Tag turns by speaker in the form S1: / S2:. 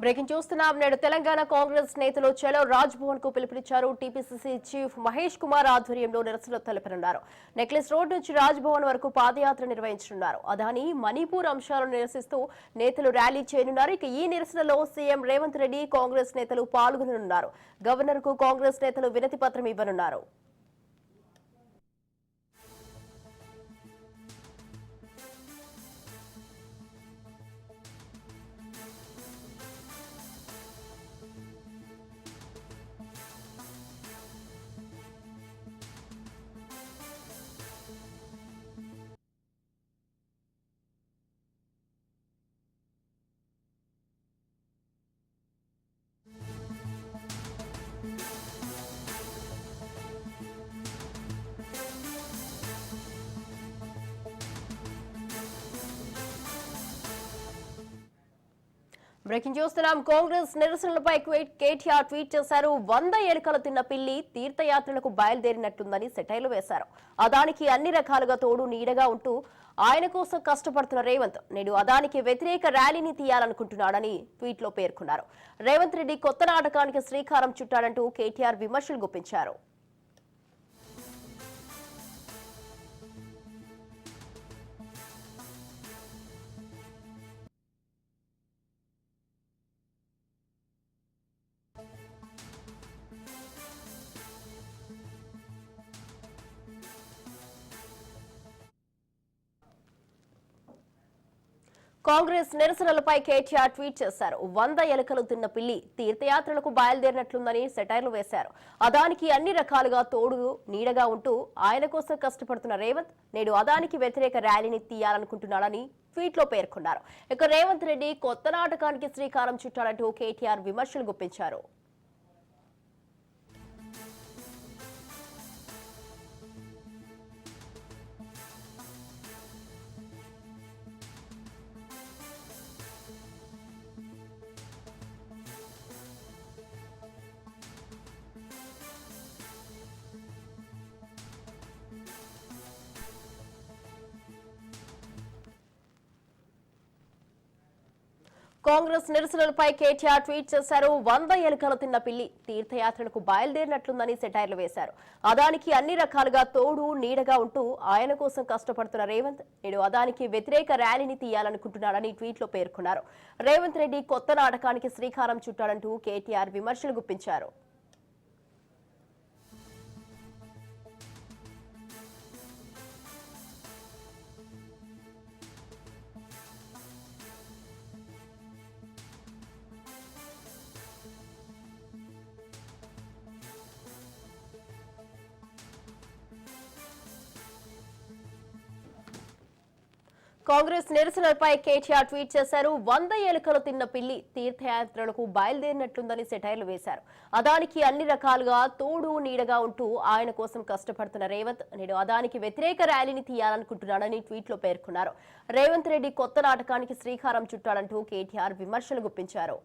S1: Breaking చూస్తున్నాం. నేడు తెలంగాణ కాంగ్రెస్ నేతలు చలో రాజ్భవన్ కు పిలుపునిచ్చారు. టీపీసీసీ చీఫ్ మహేష్ కుమార్ ఆధ్వర్యంలో నిరసనలు తెలుపనున్నారు. నెక్లెస్ రోడ్ నుంచి రాజ్భవన్ వరకు పాదయాత్ర నిర్వహించనున్నారు. అదాని మణిపూర్ అంశాలను నిరసిస్తూ నేతలు ర్యాలీ చేయనున్నారు. ఇక ఈ నిరసనలో సీఎం రేవంత్ రెడ్డి, కాంగ్రెస్ నేతలు పాల్గొననున్నారు. గవర్నర్ కు కాంగ్రెస్ నేతలు వినతి పత్రం ఇవ్వనున్నారు. బ్రేకింగ్ చూస్తున్నాం. కాంగ్రెస్ నిరసనలపై కేటీఆర్ ట్వీట్ చేశారు. 100 ఎలుకలు తిన్న పిల్లి తీర్థయాత్రలకు బయలుదేరినట్లుందని సెటైర్లు వేశారు. అదానికి అన్ని రకాలుగా తోడు నీడగా ఉంటూ ఆయన కోసం కష్టపడుతున్న రేవంత్ నేడు అదానికి వ్యతిరేక ర్యాలీని తీయాలనుకుంటున్నాడని ట్వీట్ లో పేర్కొన్నారు. రేవంత్ రెడ్డి కొత్త నాటకానికి శ్రీకారం చుట్టాడంటూ కేటీఆర్ విమర్శలు గుప్పించారు. కాంగ్రెస్ నిరసనలపై కేటీఆర్ ట్వీట్ చేశారు. 100 ఎలుకలు తిన్న పిల్లి తీర్థయాత్రలకు బయలుదేరినట్లుందని సెటైర్లు వేశారు. అదానికి అన్ని రకాలుగా తోడు నీడగా ఉంటూ ఆయన కోసం కష్టపడుతున్న రేవంత్ నేడు అదానికి వ్యతిరేక ర్యాలీని తీయాలనుకుంటున్నాడని ట్వీట్ లో పేర్కొన్నారు. ఇక రేవంత్ రెడ్డి కొత్త నాటకానికి శ్రీకారం చుట్టాడంటూ కేటీఆర్ విమర్శలు గుప్పించారు. కాంగ్రెస్ నిరసనలపై కేటీఆర్ ట్వీట్ చేశారు. 100 ఎలుకలు తిన్న పిల్లి తీర్థయాత్రలకు బయలుదేరినట్లుందని సెటైర్లు వేశారు. అదానికి అన్ని రకాలుగా తోడు నీడగా ఉంటూ ఆయన కోసం కష్టపడుతున్న రేవంత్ నేడు అదానికి వ్యతిరేక ర్యాలీని తీయాలనుకుంటున్నాడని ట్వీట్ లో పేర్కొన్నారు. రేవంత్ రెడ్డి కొత్త నాటకానికి శ్రీకారం చుట్టాడంటూ కేటీఆర్ విమర్శలు గుప్పించారు. కాంగ్రెస్ నిరసనలపై కేటీఆర్ ట్వీట్ చేశారు. 100 ఎలుకలు తిన్న పిల్లి తీర్థయాత్రలకు బయలుదేరినట్లుందని సెటైర్లు వేశారు. అదానికి అన్ని రకాలుగా తోడు నీడగా ఉంటూ ఆయన కోసం కష్టపడుతున్న రేవంత్ నేడు అదానికి వ్యతిరేక ర్యాలీని తీయాలనుకుంటున్నాడని ట్వీట్ లో పేర్కొన్నారు. రేవంత్ రెడ్డి కొత్త నాటకానికి శ్రీకారం చుట్టాడంటూ కేటీఆర్ విమర్శలు గుప్పించారు.